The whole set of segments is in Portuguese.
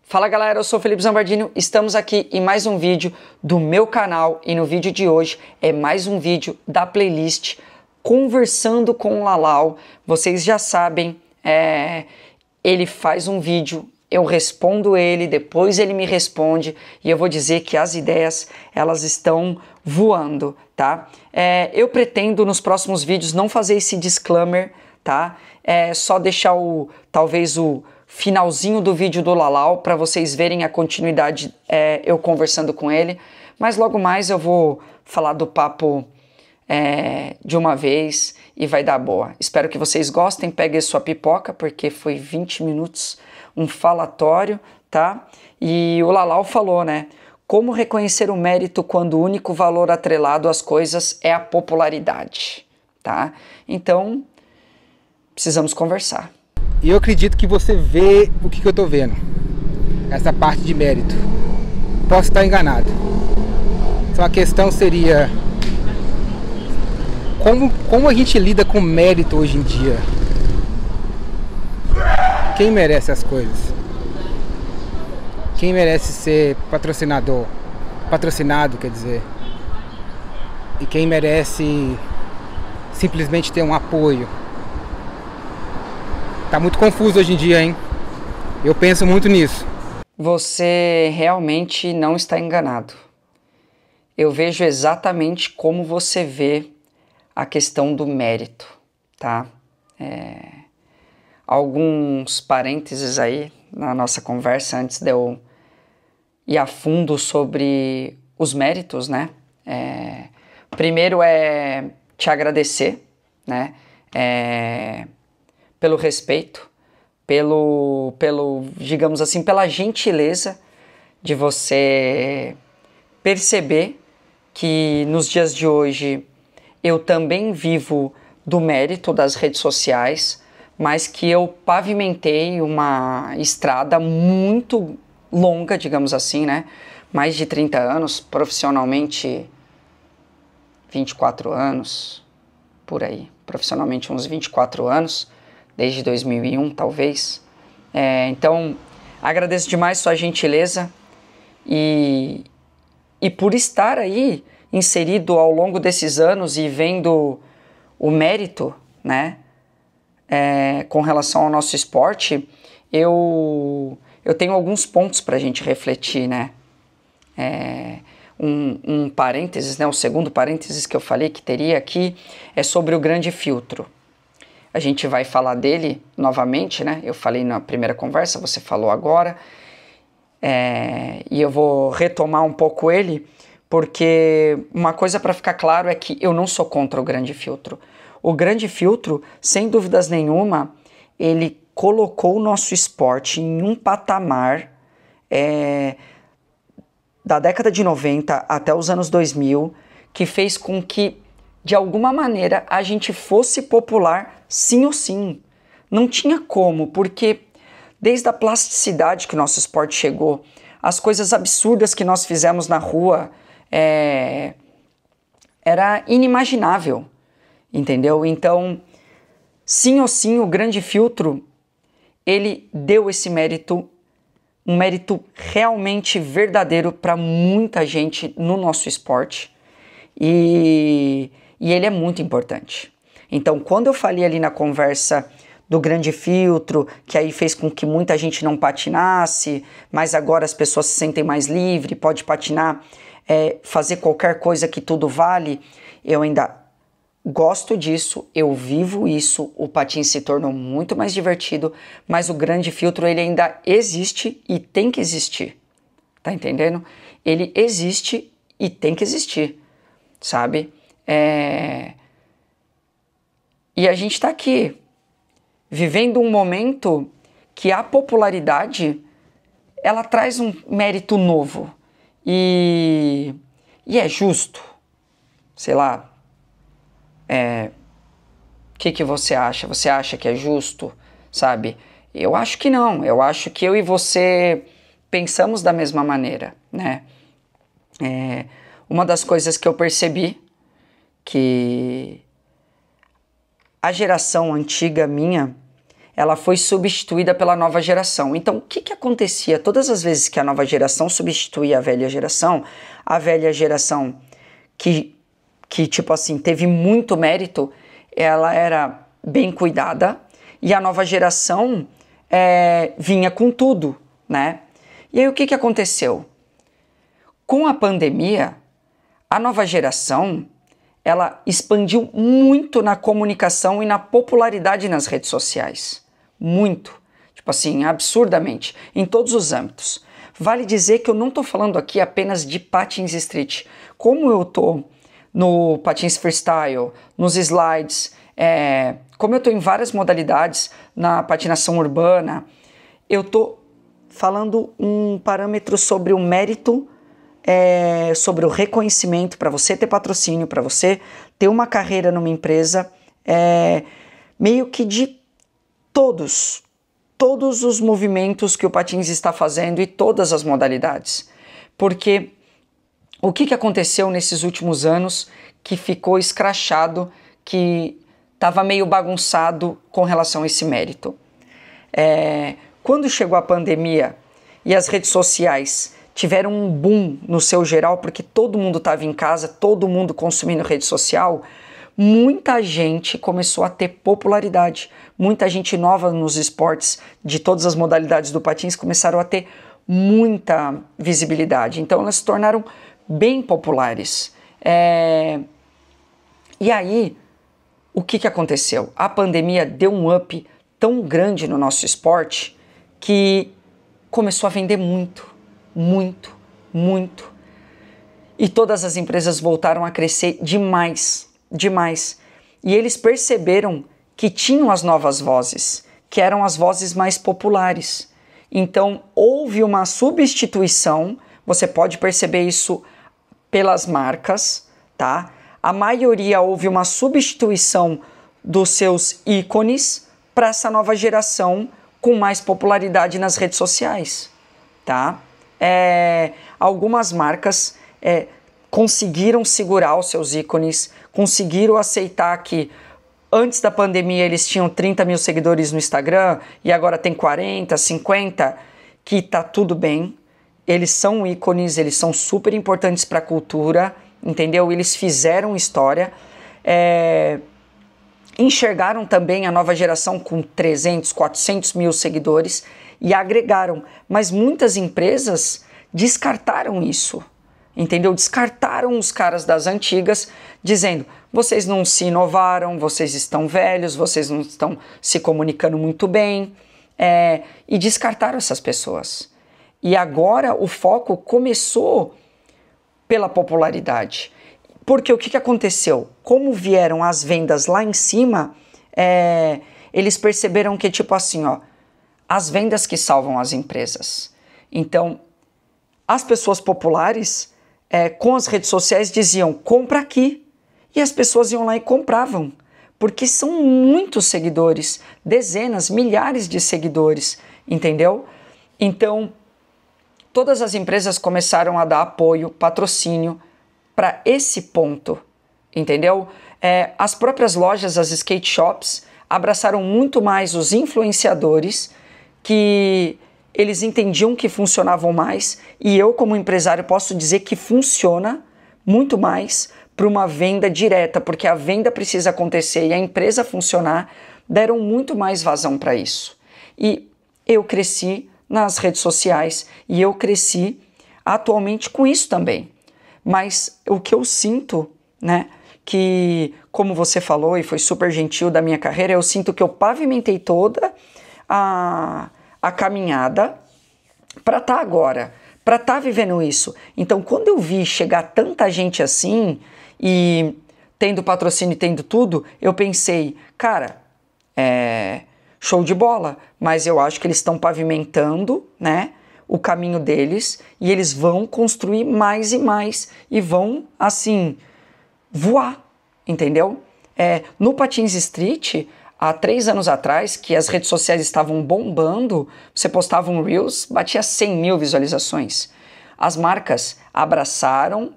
Fala galera, eu sou o Felipe Zambardini, estamos aqui em mais um vídeo do meu canal e no vídeo de hoje é mais um vídeo da playlist Conversando com o Lalau. Vocês já sabem, ele faz um vídeo, eu respondo ele, depois ele me responde e eu vou dizer que as ideias elas estão voando, tá? Eu pretendo nos próximos vídeos não fazer esse disclaimer, tá? Só deixar talvez o finalzinho do vídeo do Lalau para vocês verem a continuidade eu conversando com ele, mas logo mais eu vou falar do papo de uma vez e vai dar boa. Espero que vocês gostem, peguem sua pipoca porque foi 20 minutos um falatório, tá? E o Lalau falou, né? Como reconhecer o mérito quando o único valor atrelado às coisas é a popularidade, tá? Então, precisamos conversar. E eu acredito que você vê o que eu estou vendo, essa parte de mérito. Posso estar enganado. Então a questão seria, como a gente lida com mérito hoje em dia? Quem merece as coisas? Quem merece ser patrocinado, quer dizer? E quem merece simplesmente ter um apoio? Tá muito confuso hoje em dia, hein? Eu penso muito nisso. Você realmente não está enganado. Eu vejo exatamente como você vê a questão do mérito, tá? Alguns parênteses aí na nossa conversa antes de eu ir a fundo sobre os méritos, né? Primeiro é te agradecer, né? Pelo respeito, digamos assim, pela gentileza de você perceber que nos dias de hoje eu também vivo do mérito das redes sociais, mas que eu pavimentei uma estrada muito longa, digamos assim, né? Mais de 30 anos, profissionalmente 24 anos, por aí. Profissionalmente uns 24 anos. Desde 2001, talvez. Então, agradeço demais sua gentileza e por estar aí inserido ao longo desses anos e vendo o mérito, né, com relação ao nosso esporte, eu tenho alguns pontos para a gente refletir, né? Um parênteses, né, o segundo parênteses que eu falei que teria aqui é sobre o grande filtro. A gente vai falar dele novamente, né? Eu falei na primeira conversa, você falou agora. E eu vou retomar um pouco ele, porque uma coisa para ficar claro é que eu não sou contra o grande filtro. O grande filtro, sem dúvidas nenhuma, ele colocou o nosso esporte em um patamar da década de 90 até os anos 2000, que fez com que, de alguma maneira, a gente fosse popular sim ou sim. Não tinha como, porque desde a plasticidade que nosso esporte chegou, as coisas absurdas que nós fizemos na rua, era inimaginável, entendeu? Então, sim ou sim, o grande filtro, ele deu esse mérito, um mérito realmente verdadeiro para muita gente no nosso esporte. E ele é muito importante. Então, quando eu falei ali na conversa do grande filtro, que aí fez com que muita gente não patinasse, mas agora as pessoas se sentem mais livres, pode patinar, fazer qualquer coisa que tudo vale, eu ainda gosto disso, eu vivo isso, o patins se tornou muito mais divertido, mas o grande filtro ele ainda existe e tem que existir, tá entendendo? Ele existe e tem que existir, sabe? E a gente está aqui, vivendo um momento que a popularidade, ela traz um mérito novo. E é justo. Sei lá. O que você acha? Você acha que é justo? Sabe? Eu acho que não. Eu acho que eu e você pensamos da mesma maneira, né? Uma das coisas que eu percebi que a geração antiga minha, ela foi substituída pela nova geração. Então, o que acontecia? Todas as vezes que a nova geração substituía a velha geração que tipo assim, teve muito mérito, ela era bem cuidada, e a nova geração vinha com tudo, né? E aí o que aconteceu? Com a pandemia, a nova geração, ela expandiu muito na comunicação e na popularidade nas redes sociais. Muito. Tipo assim, absurdamente. Em todos os âmbitos. Vale dizer que eu não estou falando aqui apenas de patins street. Como eu estou no patins freestyle, nos slides, como eu estou em várias modalidades, na patinação urbana, eu estou falando um parâmetro sobre o mérito, sobre o reconhecimento, para você ter patrocínio, para você ter uma carreira numa empresa, meio que de todos os movimentos que o patins está fazendo e todas as modalidades. Porque o que aconteceu nesses últimos anos que ficou escrachado, que estava meio bagunçado com relação a esse mérito? Quando chegou a pandemia e as redes sociais tiveram um boom no seu geral, porque todo mundo estava em casa, todo mundo consumindo rede social, muita gente começou a ter popularidade. Muita gente nova nos esportes de todas as modalidades do patins começaram a ter muita visibilidade. Então elas se tornaram bem populares. E aí, o que aconteceu? A pandemia deu um up tão grande no nosso esporte que começou a vender muito. E todas as empresas voltaram a crescer demais. E eles perceberam que tinham as novas vozes, que eram as vozes mais populares. Então, houve uma substituição, você pode perceber isso pelas marcas, tá? A maioria houve uma substituição dos seus ícones para essa nova geração com mais popularidade nas redes sociais, tá? Algumas marcas conseguiram segurar os seus ícones, conseguiram aceitar que antes da pandemia eles tinham 30 mil seguidores no Instagram e agora tem 40, 50, que tá tudo bem. Eles são ícones, eles são super importantes para a cultura, entendeu? Eles fizeram história, enxergaram também a nova geração com 300, 400 mil seguidores e agregaram, mas muitas empresas descartaram isso, entendeu? Descartaram os caras das antigas, dizendo, vocês não se inovaram, vocês estão velhos, vocês não estão se comunicando muito bem, e descartaram essas pessoas. E agora o foco começou pela popularidade. Porque o que aconteceu? Como vieram as vendas lá em cima, eles perceberam que, tipo assim, ó, as vendas que salvam as empresas. Então, as pessoas populares, com as redes sociais, diziam, compra aqui. E as pessoas iam lá e compravam. Porque são muitos seguidores, dezenas, milhares de seguidores, entendeu? Então, todas as empresas começaram a dar apoio, patrocínio para esse ponto, entendeu? As próprias lojas, as skate shops, abraçaram muito mais os influenciadores, que eles entendiam que funcionavam mais, e eu como empresário posso dizer que funciona muito mais para uma venda direta, porque a venda precisa acontecer e a empresa funcionar, deram muito mais vazão para isso. E eu cresci nas redes sociais e eu cresci atualmente com isso também. Mas o que eu sinto, né, que como você falou e foi super gentil da minha carreira, eu sinto que eu pavimentei toda a caminhada para estar agora, para estar vivendo isso. Então, quando eu vi chegar tanta gente assim e tendo patrocínio e tendo tudo, eu pensei, cara, show de bola, mas eu acho que eles estão pavimentando, né, o caminho deles e eles vão construir mais e mais e vão, assim, voar, entendeu? No Patins Street, há 3 anos atrás, que as redes sociais estavam bombando, você postava um Reels, batia 100 mil visualizações. As marcas abraçaram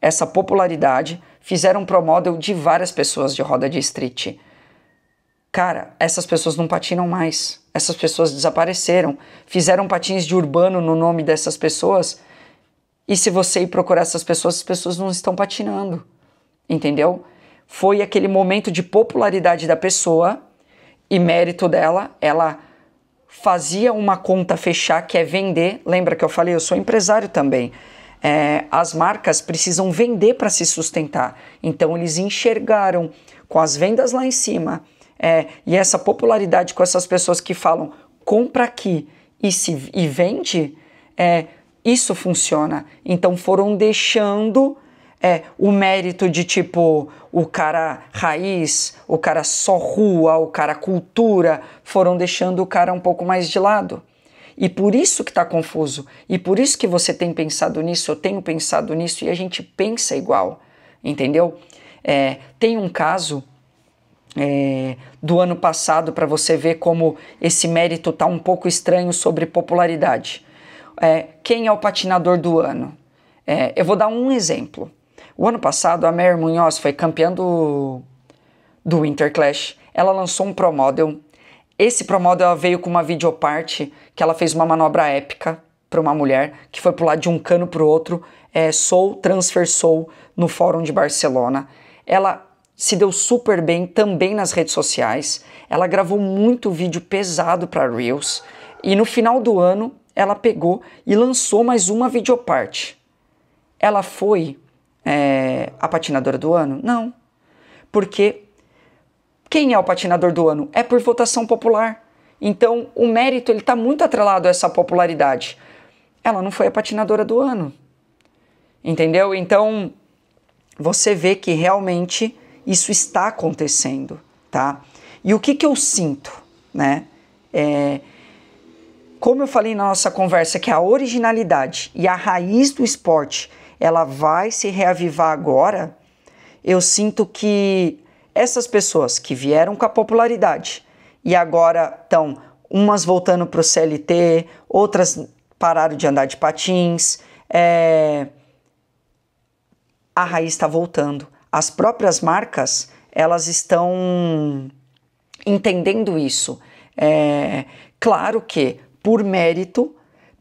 essa popularidade, fizeram pro model de várias pessoas de roda de street. Cara, essas pessoas não patinam mais. Essas pessoas desapareceram. Fizeram patins de urbano no nome dessas pessoas. E se você ir procurar essas pessoas, as pessoas não estão patinando. Entendeu? Foi aquele momento de popularidade da pessoa e mérito dela. Ela fazia uma conta fechar, que é vender. Lembra que eu falei? Eu sou empresário também. As marcas precisam vender para se sustentar. Então eles enxergaram com as vendas lá em cima e essa popularidade com essas pessoas que falam compra aqui e vende, isso funciona. Então foram deixando o mérito de tipo o cara raiz, o cara só rua, o cara cultura, foram deixando o cara um pouco mais de lado. E por isso que está confuso, e por isso que você tem pensado nisso, eu tenho pensado nisso, e a gente pensa igual, entendeu? Tem um caso do ano passado para você ver como esse mérito está um pouco estranho sobre popularidade. Quem é o patinador do ano? Eu vou dar um exemplo. O ano passado a Mary Munhoz foi campeã do Winter Clash, ela lançou um Pro Model. Esse Pro Model veio com uma videoparte que ela fez uma manobra épica para uma mulher que foi pular de um cano para o outro, transversou no Fórum de Barcelona. Ela se deu super bem também nas redes sociais. Ela gravou muito vídeo pesado para Reels e no final do ano ela pegou e lançou mais uma videoparte. Ela foi a patinadora do ano? Não, porque quem é o patinador do ano? É por votação popular. Então, o mérito está muito atrelado a essa popularidade. Ela não foi a patinadora do ano. Entendeu? Então, você vê que realmente isso está acontecendo, tá? E o que eu sinto, né? Como eu falei na nossa conversa, que a originalidade e a raiz do esporte, ela vai se reavivar agora, eu sinto que essas pessoas que vieram com a popularidade e agora estão umas voltando para o CLT, outras pararam de andar de patins, a raiz está voltando. As próprias marcas, elas estão entendendo isso. Claro que, por mérito,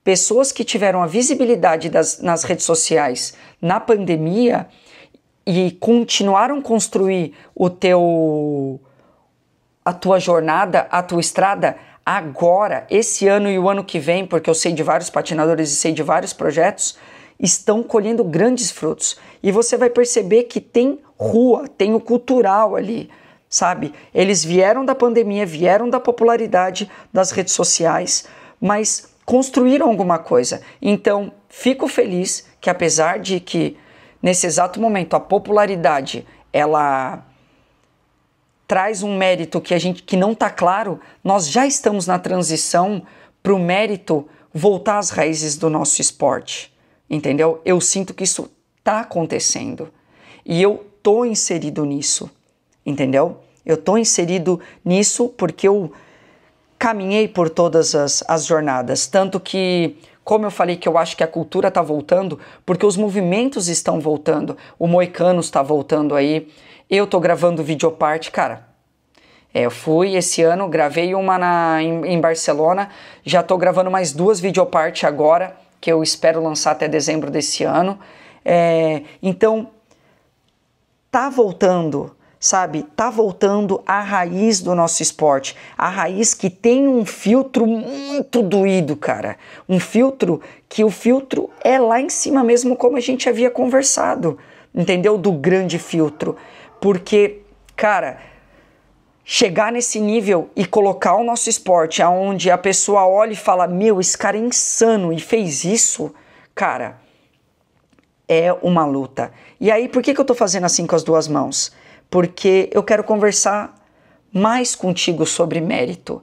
pessoas que tiveram a visibilidade nas redes sociais na pandemia e continuaram a construir a tua jornada, a tua estrada, agora, esse ano e o ano que vem, porque eu sei de vários patinadores e sei de vários projetos, estão colhendo grandes frutos. E você vai perceber que tem rua, tem o cultural ali, sabe? Eles vieram da pandemia, vieram da popularidade das redes sociais, mas construíram alguma coisa. Então, fico feliz que apesar de que nesse exato momento a popularidade, ela traz um mérito que não está claro, nós já estamos na transição para o mérito voltar às raízes do nosso esporte, entendeu? Eu sinto que isso está acontecendo e eu tô inserido nisso, entendeu? Eu tô inserido nisso porque eu caminhei por todas as jornadas, tanto que, como eu falei que eu acho que a cultura está voltando, porque os movimentos estão voltando, o Moicanos está voltando aí, eu tô gravando videoparte, cara, eu fui esse ano, gravei uma em Barcelona, já tô gravando mais 2 videoparte agora, que eu espero lançar até dezembro desse ano, então, tá voltando, sabe? Tá voltando a raiz do nosso esporte, a raiz que tem um filtro muito doído, cara, um filtro que o filtro é lá em cima mesmo, como a gente havia conversado, entendeu? Do grande filtro, porque, cara, chegar nesse nível e colocar o nosso esporte aonde a pessoa olha e fala, meu, esse cara é insano e fez isso, cara, é uma luta. E aí, por que eu tô fazendo assim com as 2 mãos? Porque eu quero conversar mais contigo sobre mérito.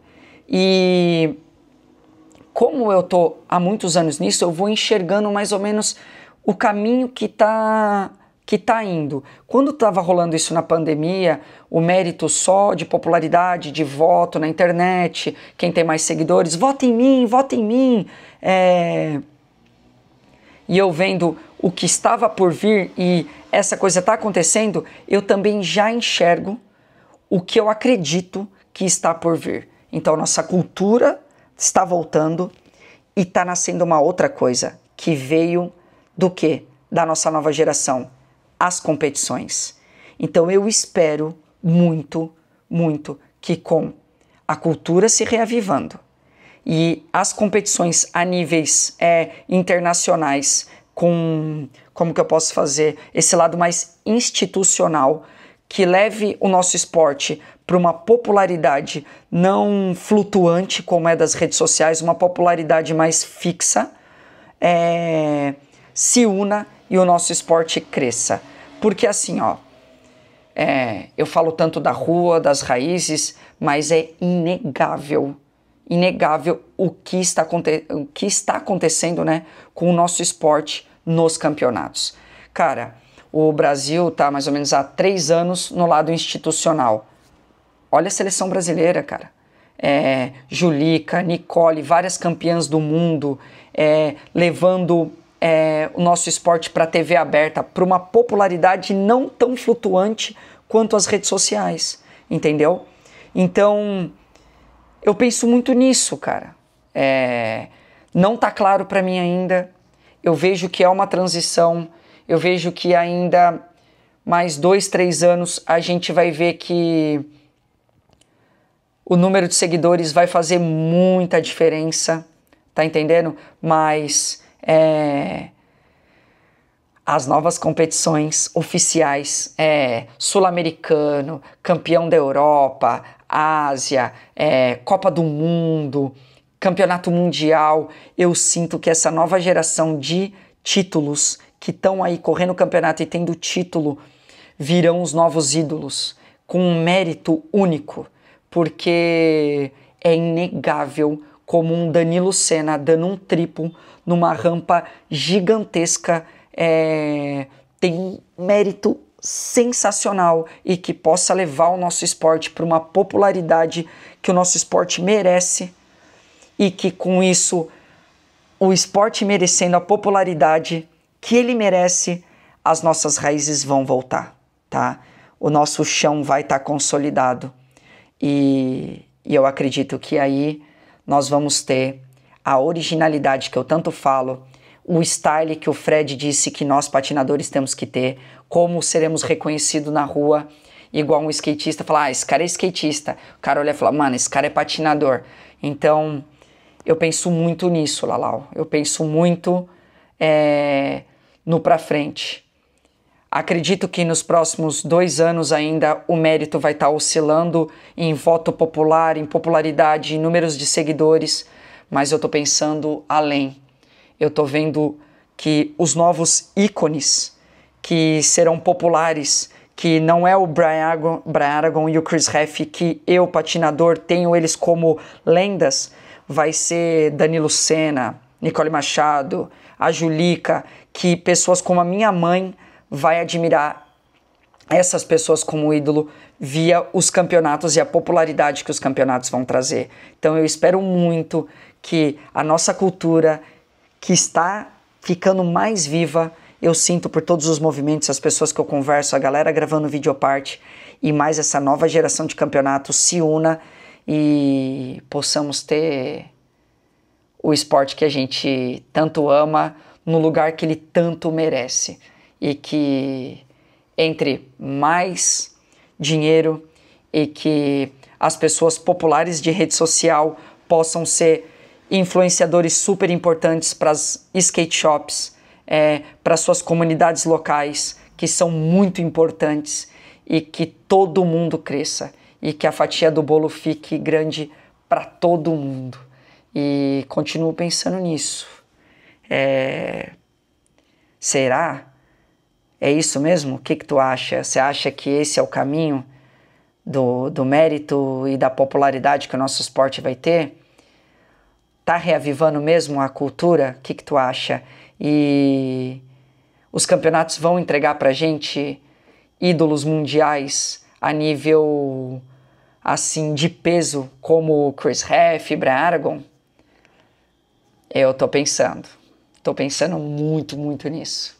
E como eu tô há muitos anos nisso, eu vou enxergando mais ou menos o caminho que tá indo. Quando estava rolando isso na pandemia, o mérito só de popularidade, de voto na internet, quem tem mais seguidores, vota em mim, e eu vendo o que estava por vir e essa coisa está acontecendo, eu também já enxergo o que eu acredito que está por vir. Então nossa cultura está voltando e está nascendo uma outra coisa que veio do quê? Da nossa nova geração, as competições. Então eu espero muito, muito que com a cultura se reavivando e as competições a níveis internacionais com, como que eu posso fazer, esse lado mais institucional, que leve o nosso esporte para uma popularidade não flutuante como é das redes sociais, uma popularidade mais fixa, se una e o nosso esporte cresça. Porque assim, ó, eu falo tanto da rua, das raízes, mas é inegável o que está acontecendo, né, com o nosso esporte nos campeonatos. Cara, o Brasil está mais ou menos há 3 anos no lado institucional. Olha a seleção brasileira, cara. Julica, Nicole, várias campeãs do mundo, levando o nosso esporte para a TV aberta, para uma popularidade não tão flutuante quanto as redes sociais, entendeu? Então, eu penso muito nisso, cara. Não tá claro para mim ainda. Eu vejo que é uma transição. Eu vejo que ainda mais 2, 3 anos a gente vai ver que o número de seguidores vai fazer muita diferença, tá entendendo? Mas as novas competições oficiais, sul-americano, campeão da Europa, Ásia, Copa do Mundo, Campeonato Mundial, eu sinto que essa nova geração de títulos que estão aí correndo o campeonato e tendo título virão os novos ídolos, com um mérito único, porque é inegável como um Danilo Senna dando um triplo numa rampa gigantesca, tem um mérito sensacional e que possa levar o nosso esporte para uma popularidade que o nosso esporte merece e que com isso o esporte merecendo a popularidade que ele merece, as nossas raízes vão voltar, tá? O nosso chão vai estar consolidado e eu acredito que aí nós vamos ter a originalidade que eu tanto falo, o style que o Fred disse que nós patinadores temos que ter, como seremos reconhecidos na rua, igual um skatista falar, esse cara é skatista, o cara olha e fala, mano, esse cara é patinador. Então, eu penso muito nisso, Lalau, eu penso muito no pra frente. Acredito que nos próximos 2 anos ainda o mérito vai estar oscilando em voto popular, em popularidade, em números de seguidores, mas eu tô pensando além. Eu tô vendo que os novos ícones que serão populares, que não é o Brian Aragon e o Chris Heff, que eu, patinador, tenho eles como lendas, vai ser Danilo Senna, Nicole Machado, a Julica, que pessoas como a minha mãe vai admirar essas pessoas como ídolo via os campeonatos e a popularidade que os campeonatos vão trazer. Então eu espero muito que a nossa cultura, que está ficando mais viva, eu sinto por todos os movimentos, as pessoas que eu converso, a galera gravando videoparte e mais essa nova geração de campeonatos se una e possamos ter o esporte que a gente tanto ama no lugar que ele tanto merece e que entre mais dinheiro e que as pessoas populares de rede social possam ser influenciadores super importantes para as skate shops, para suas comunidades locais, que são muito importantes, e que todo mundo cresça, e que a fatia do bolo fique grande para todo mundo. E continuo pensando nisso. Será? É isso mesmo? O que tu acha? Você acha que esse é o caminho do mérito e da popularidade que o nosso esporte vai ter? Tá reavivando mesmo a cultura? O que tu acha? E os campeonatos vão entregar pra gente ídolos mundiais a nível assim de peso como Chris Heff, Brian Aragon? Eu tô pensando muito, muito nisso.